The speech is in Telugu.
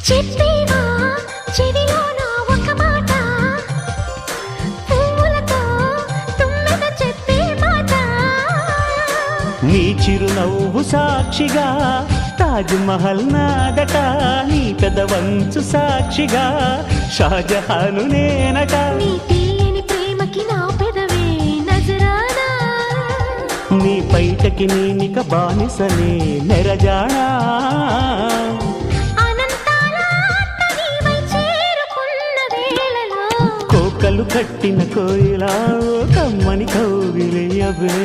చెప్పేవా చెవిలోన ఒక మాట, పువ్వులతో తుమ్మెద చెప్పే మాట. నీ చిరునవ్వు సాక్షిగా తాజ్ మహల్ నాదట, నీ పెదవంచు సాక్షిగా షాజహాను నేనట. నీ తీయని ప్రేమకి నా పెదవే నజరానా, నీ పైటకి నేనిక బానిసనే నెరజాడా. అనంతాల ఆత్మ నీవై చేరుకున్న వేళలో కోకలు కట్టిన కోయిలా కమ్మని కౌగిలియవే.